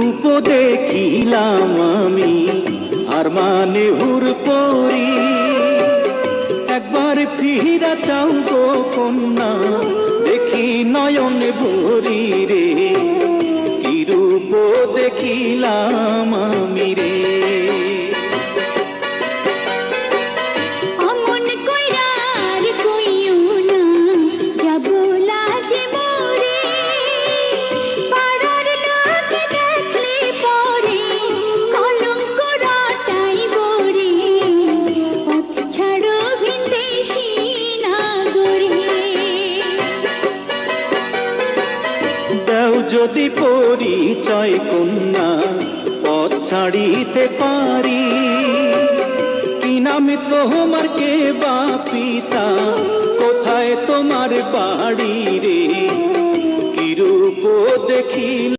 রূপ দেখিলাম আমি আর মানে হুর পরি, একবার ফিরা চাও গো কন্যা দেখি নয়ন ভরি রে, কি রূপ দেখিলাম আমি রে। যদি পরিচয় কন্যা পথ ছাড়িতে পারি, কি নামে তোমার কে বা পিতা, কোথায় তোমার বাড়ি রে, কি রূপ দেখি